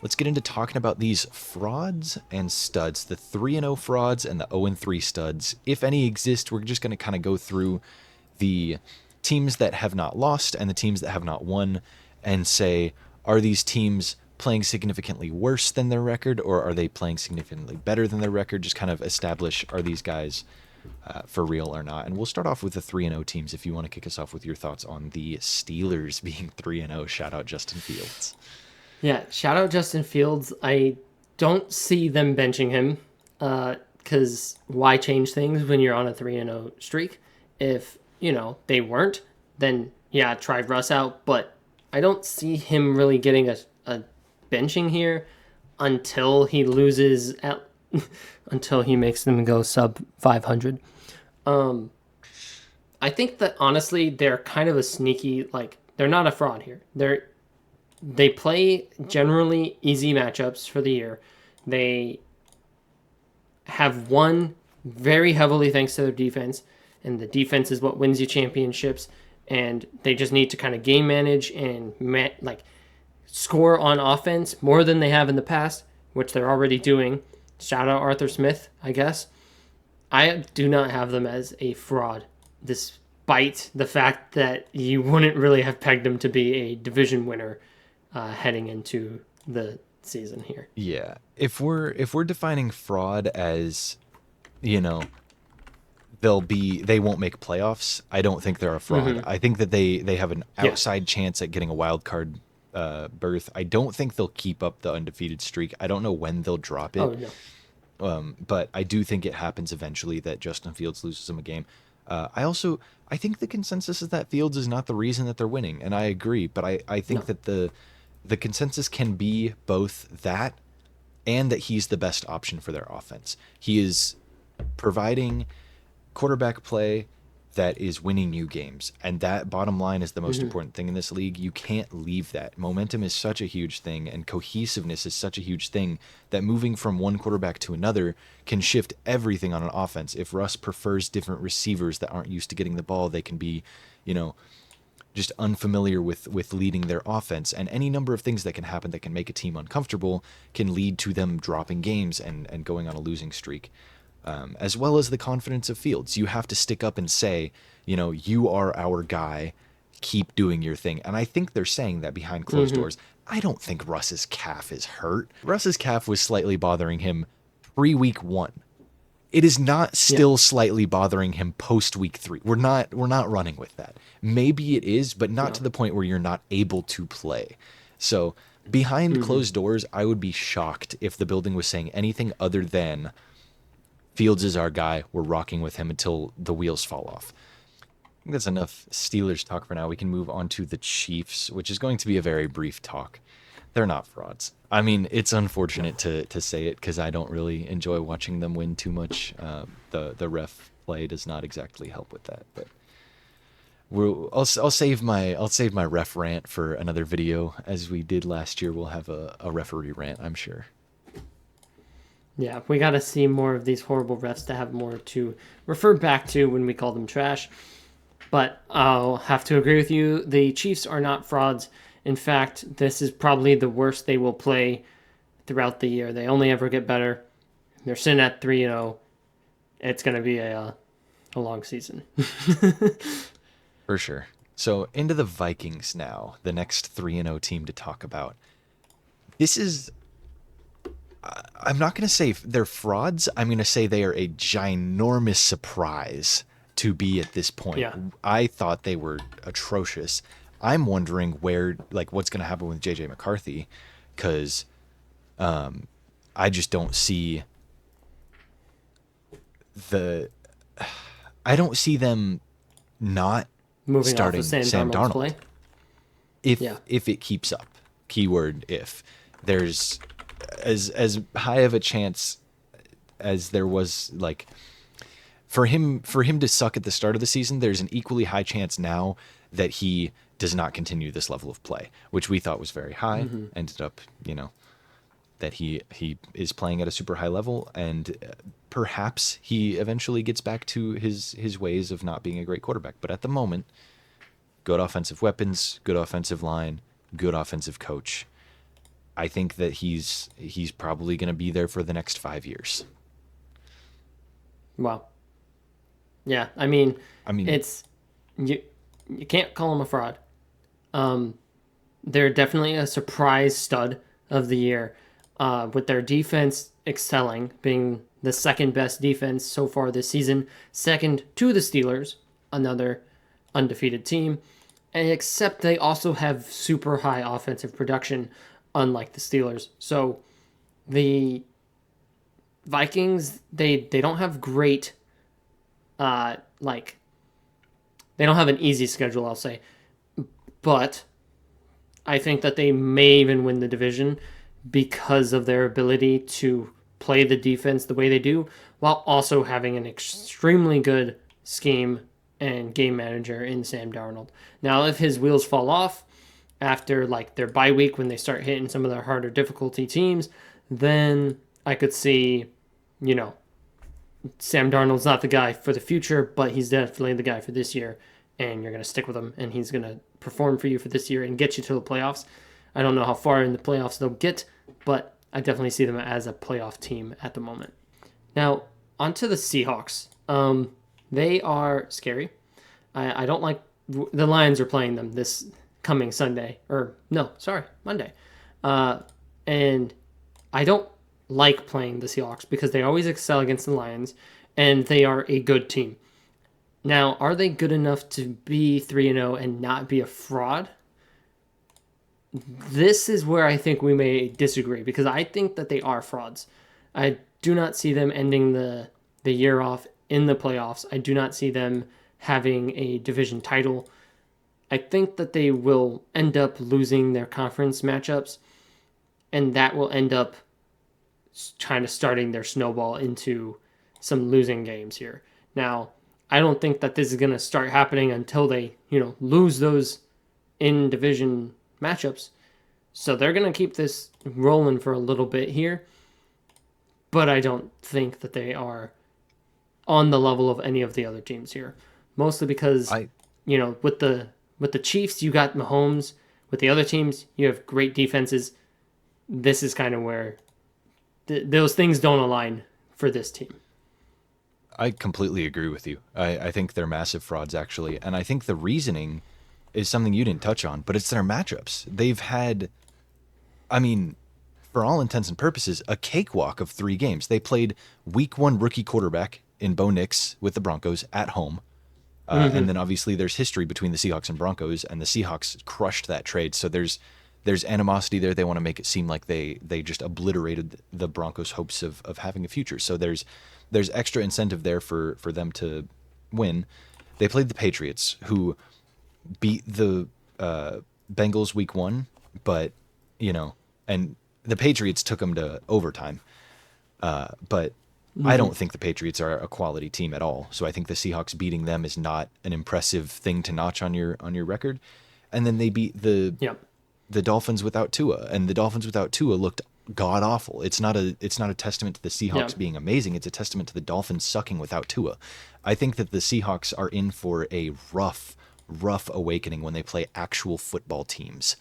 let's get into talking about these frauds and studs, the 3-0 frauds and the 0-3 studs. If any exist, we're just going to kind of go through the teams that have not lost and the teams that have not won and say, are these teams playing significantly worse than their record, or are they playing significantly better than their record? Just kind of establish, are these guys for real or not? And we'll start off with the 3-0 teams if you want to kick us off with your thoughts on the Steelers being 3-0. Shout out Justin Fields. Yeah, shout out Justin Fields. I don't see them benching him because why change things when you're on a 3-0 streak? If, they weren't, then yeah, try Russ out. But I don't see him really getting a benching here until he loses, until he makes them go sub 500. I think that honestly, they're kind of a sneaky, they're not a fraud here. They play generally easy matchups for the year. They have won very heavily thanks to their defense, and the defense is what wins you championships. And they just need to kind of game manage and score on offense more than they have in the past, which they're already doing. Shout out Arthur Smith, I guess. I do not have them as a fraud, despite the fact that you wouldn't really have pegged them to be a division winner heading into the season here. Yeah, if we're defining fraud as, they won't make playoffs, I don't think they're a fraud. Mm-hmm. I think that they have an outside chance at getting a wild card berth. I don't think they'll keep up the undefeated streak. I don't know when they'll drop it. Oh, no. But I do think it happens eventually that Justin Fields loses them a game. I think the consensus is that Fields is not the reason that they're winning, and I agree. But I think that the consensus can be both that and that he's the best option for their offense. He is providing quarterback play that is winning you games, and that bottom line is the most important thing in this league. You can't leave that. Momentum is such a huge thing, and cohesiveness is such a huge thing that moving from one quarterback to another can shift everything on an offense. If Russ prefers different receivers that aren't used to getting the ball, they can be, just unfamiliar with leading their offense, and any number of things that can happen that can make a team uncomfortable can lead to them dropping games and going on a losing streak. As well as the confidence of Fields. You have to stick up and say, you are our guy, keep doing your thing. And I think they're saying that behind closed doors. I don't think Russ's calf is hurt. Russ's calf was slightly bothering him pre-week 1. It is not still slightly bothering him post-week 3. We're not running with that. Maybe it is, but not to the point where you're not able to play. So behind closed doors, I would be shocked if the building was saying anything other than Fields is our guy. We're rocking with him until the wheels fall off. I think that's enough Steelers talk for now. We can move on to the Chiefs, which is going to be a very brief talk. They're not frauds. I mean, it's unfortunate to say it because I don't really enjoy watching them win too much. The ref play does not exactly help with that. But I'll save my ref rant for another video, as we did last year. We'll have a referee rant, I'm sure. Yeah, we got to see more of these horrible refs to have more to refer back to when we call them trash. But I'll have to agree with you. The Chiefs are not frauds. In fact, this is probably the worst they will play throughout the year. They only ever get better. They're sitting at 3-0. It's going to be a long season. For sure. So into the Vikings now, the next 3-0 team to talk about. This is... I'm not going to say they're frauds. I'm going to say they are a ginormous surprise to be at this point. Yeah. I thought they were atrocious. I'm wondering what's going to happen with JJ McCarthy, because I just don't see I don't see them not moving starting off of Sam Darnold play. if it keeps up. Keyword if. There's as high of a chance as there was for him to suck at the start of the season, there's an equally high chance now that he does not continue this level of play, which we thought was very high. Ended up, that he is playing at a super high level, and perhaps he eventually gets back to his ways of not being a great quarterback. But at the moment, good offensive weapons, good offensive line, good offensive coach. I think that he's probably going to be there for the next 5 years. Wow. Yeah, I mean, I mean, it's you. You can't call him a fraud. Um, they're definitely a surprise stud of the year, with their defense excelling, being the second best defense so far this season, second to the Steelers, another undefeated team. And except they also have super high offensive production, unlike the Steelers. So the Vikings, they don't have great, like they don't have an easy schedule, I'll say, but I think that they may even win the division because of their ability to play the defense the way they do, while also having an extremely good scheme and game manager in Sam Darnold. Now, if his wheels fall off after like their bye week when they start hitting some of their harder difficulty teams, then I could see, you know, Sam Darnold's not the guy for the future, but he's definitely the guy for this year, and you're going to stick with him, and he's going to perform for you for this year and get you to the playoffs. I don't know how far in the playoffs they'll get, but I definitely see them as a playoff team at the moment. Now, onto the Seahawks. They are scary. I don't like the Lions are playing them this coming Sunday, or no, sorry, Monday. And I don't like playing the Seahawks because they always excel against the Lions, and they are a good team. Now, are they good enough to be 3-0 and not be a fraud? This is where I think we may disagree because I think that they are frauds. I do not see them ending the year off in the playoffs. I do not see them having a division title. I think that they will end up losing their conference matchups, and that will end up kind of starting their snowball into some losing games here. Now, I don't think that this is going to start happening until they, lose those in division matchups. So they're going to keep this rolling for a little bit here, but I don't think that they are on the level of any of the other teams here. Mostly because, I with the Chiefs, you got Mahomes. With the other teams, you have great defenses. This is kind of where those things don't align for this team. I completely agree with you. I think they're massive frauds, actually. And I think the reasoning is something you didn't touch on, but it's their matchups. They've had, I mean, for all intents and purposes, a cakewalk of 3 games. They played week 1 rookie quarterback in Bo Nix with the Broncos at home. And then obviously there's history between the Seahawks and Broncos, and the Seahawks crushed that trade. So there's animosity there. They want to make it seem like they just obliterated the Broncos' hopes of having a future. So there's extra incentive there for them to win. They played the Patriots, who beat the Bengals week 1, but and the Patriots took them to overtime. But I don't think the Patriots are a quality team at all. So I think the Seahawks beating them is not an impressive thing to notch on your record. And then they beat the Yep. the Dolphins without Tua, and the Dolphins without Tua looked god awful. It's not a testament to the Seahawks Yep. being amazing. It's a testament to the Dolphins sucking without Tua. I think that the Seahawks are in for a rough awakening when they play actual football teams,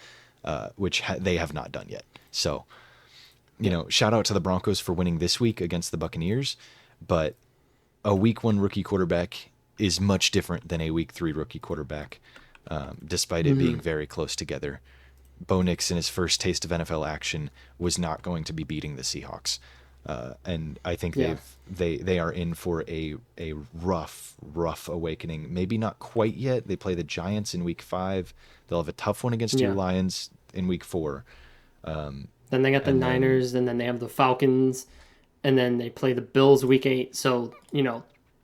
which they have not done yet. So, shout out to the Broncos for winning this week against the Buccaneers, but a week 1 rookie quarterback is much different than a week 3 rookie quarterback, despite it being very close together. Bo Nix in his first taste of NFL action was not going to be beating the Seahawks, and I think Yeah. they are in for a rough awakening. Maybe not quite yet. They play the Giants in week 5. They'll have a tough one against your Yeah. Lions in week 4. Then they got the And then Niners, and then they have the Falcons, and then they play the Bills week 8. So,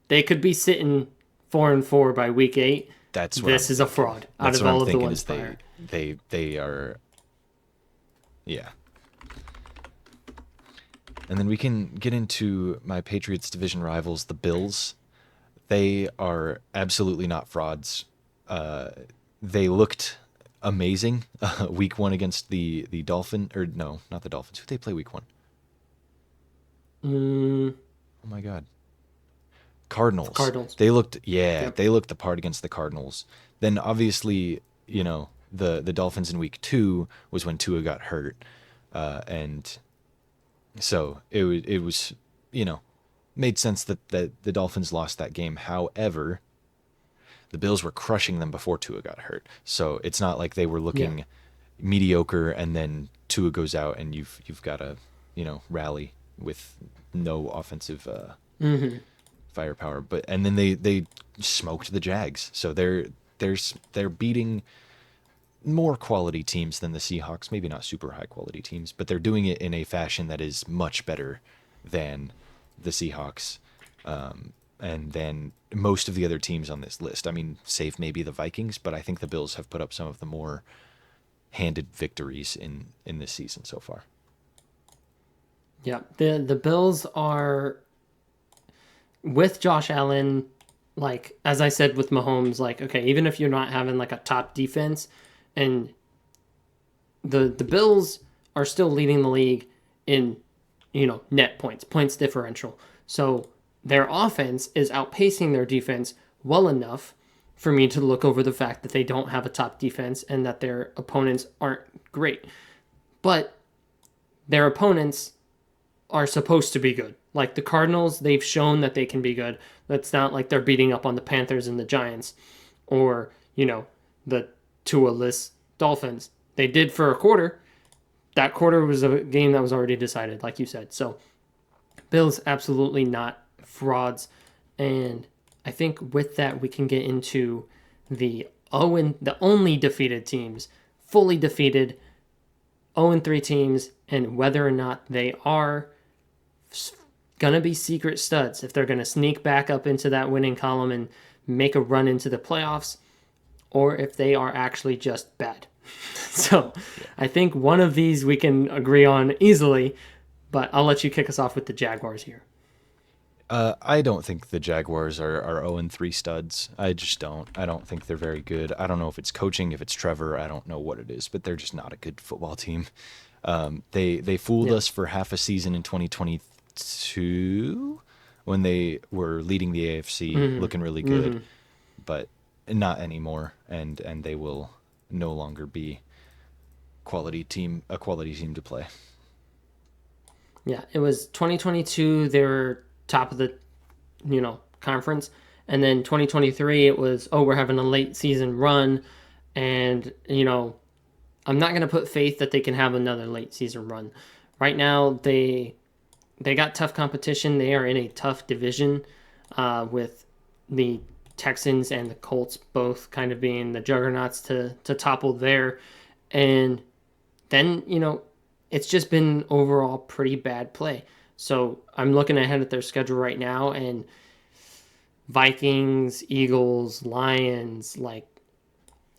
they could be sitting 4-4 by week 8. that's what This I'm is a thinking. fraud out That's of what all I'm of the thinking ones is prior. they are, yeah. And then we can get into my Patriots division rivals, the Bills. They are absolutely not frauds. They looked amazing week 1 against the Dolphin, or no, not the Dolphins. Who they play week 1? Mm, Oh my God. Cardinals. Cardinals. They looked Yep. they looked the part against the Cardinals. Then obviously, the Dolphins in week 2 was when Tua got hurt. And so it was, made sense that the Dolphins lost that game. However, the Bills were crushing them before Tua got hurt. So it's not like they were Yeah. looking mediocre and then Tua goes out and you've got to, rally with no offensive Hmm. firepower. But and then they smoked the Jags. So they're beating more quality teams than the Seahawks. Maybe not super high quality teams, but they're doing it in a fashion that is much better than the Seahawks. And then most of the other teams on this list. I mean, save maybe the Vikings, but I think the Bills have put up some of the more handed victories in this season so far. Yeah. The Bills are with Josh Allen, like as I said with Mahomes, like okay, even if you're not having like a top defense, and the Bills are still leading the league in net points differential. So their offense is outpacing their defense well enough for me to look over the fact that they don't have a top defense and that their opponents aren't great. But their opponents are supposed to be good. Like the Cardinals, they've shown that they can be good. That's not like they're beating up on the Panthers and the Giants or, the Tua-less Dolphins. They did for a quarter. That quarter was a game that was already decided, like you said. So, Bills absolutely not frauds. And I think with that, we can get into the only defeated teams, fully defeated 0-3 teams, and whether or not they are gonna be secret studs, if they're gonna sneak back up into that winning column and make a run into the playoffs, or if they are actually just bad. So I think one of these we can agree on easily, but I'll let you kick us off with the Jaguars here. I don't think the Jaguars are 0-3 studs. I just don't. I don't think they're very good. I don't know if it's coaching, if it's Trevor. I don't know what it is, but they're just not a good football team. They fooled Yeah. us for half a season in 2022 when they were leading the AFC, Mm-hmm. looking really good, Mm-hmm. but not anymore. And they will no longer be a quality team to play. Yeah. It was 2022. They were top of the conference, and then 2023 it was we're having a late season run, and I'm not gonna put faith that they can have another late season run. Right now they got tough competition. They are in a tough division with the Texans and the Colts both kind of being the juggernauts to topple there. And then, it's just been overall pretty bad play. So I'm looking ahead at their schedule right now, and Vikings, Eagles, Lions, like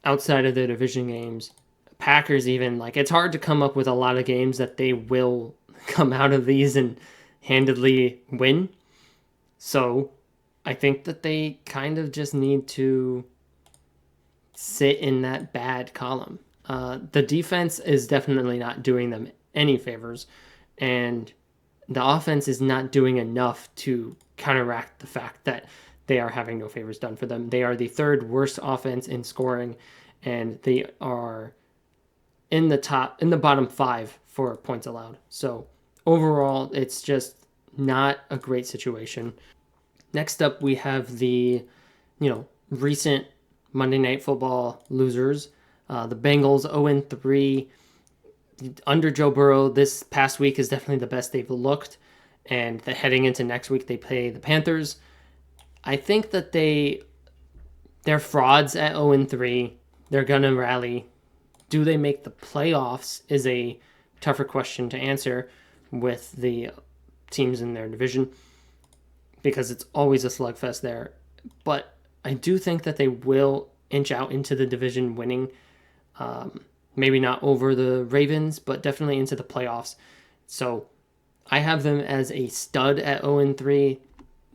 outside of the division games, Packers even, like it's hard to come up with a lot of games that they will come out of these and handedly win. So I think that they kind of just need to sit in that bad column. The defense is definitely not doing them any favors, and the offense is not doing enough to counteract the fact that they are having no favors done for them. They are the third worst offense in scoring, and they are in the bottom five for points allowed. So overall, it's just not a great situation. Next up, we have the recent Monday Night Football losers, the Bengals 0-3 under Joe Burrow. This past week is definitely the best they've looked, and heading into next week they play the Panthers. I think that they're frauds at 0-3. They're gonna rally. Do they make the playoffs is a tougher question to answer with the teams in their division because it's always a slugfest there. But I do think that they will inch out into the division winning. Maybe not over the Ravens, but definitely into the playoffs. So I have them as a stud at 0-3.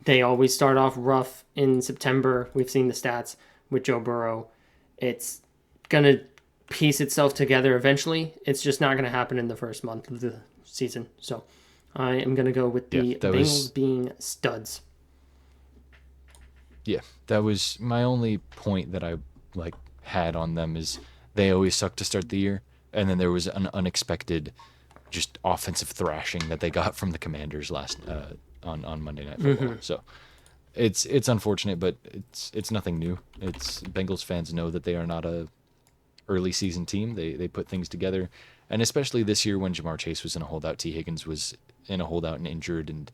They always start off rough in September. We've seen the stats with Joe Burrow. It's going to piece itself together eventually. It's just not going to happen in the first month of the season. So I am going to go with Yeah, the Bengals being studs. that was my only point that I had on them is they always suck to start the year, and then there was an unexpected just offensive thrashing that they got from the Commanders last on Monday Night Football. So it's unfortunate, but it's nothing new. It's Bengals fans know that they are not a early season team. They put things together, and especially this year when Jamar Chase was in a holdout, T. Higgins was in a holdout and injured, and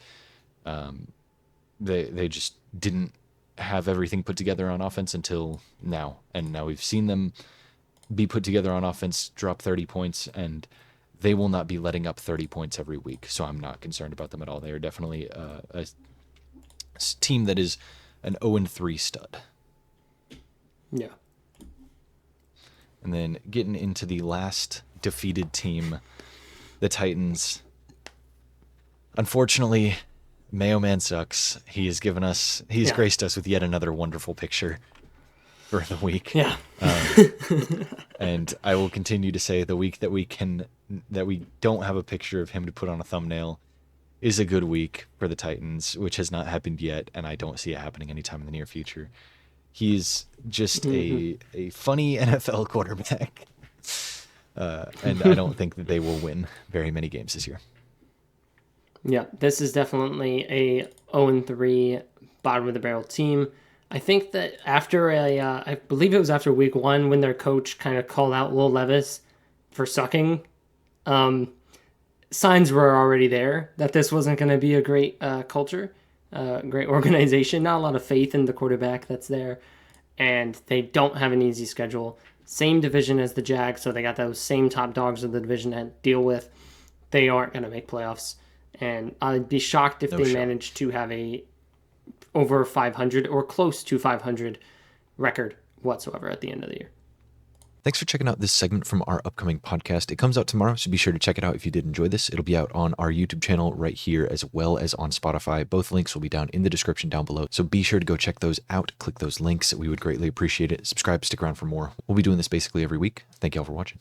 they just didn't have everything put together on offense until now. And now we've seen them be put together on offense, drop 30 points, and they will not be letting up 30 points every week. So I'm not concerned about them at all. They are definitely a team that is an 0-3 stud. Yeah. And then getting into the last defeated team, the Titans. Unfortunately, Mayo Man sucks. He's graced us with yet another wonderful picture for the week. Yeah. And I will continue to say the week that we don't have a picture of him to put on a thumbnail is a good week for the Titans, which has not happened yet, and I don't see it happening anytime in the near future. He's just a funny NFL quarterback. And I don't think that they will win very many games this year. Yeah, this is definitely a 0-3 bottom of the barrel team. I think that after I believe it was after week 1 when their coach kind of called out Will Levis for sucking, signs were already there that this wasn't going to be a great culture, great organization. Not a lot of faith in the quarterback that's there, and they don't have an easy schedule. Same division as the Jags, so they got those same top dogs of the division to deal with. They aren't going to make playoffs, and I'd be shocked if they managed to have a over 500 or close to 500 record whatsoever at the end of the year. Thanks for checking out this segment from our upcoming podcast. It comes out tomorrow, so be sure to check it out if you did enjoy this. It'll be out on our YouTube channel right here as well as on Spotify. Both links will be down in the description down below, so be sure to go check those out. Click those links. We would greatly appreciate it. Subscribe, stick around for more. We'll be doing this basically every week. Thank you all for watching.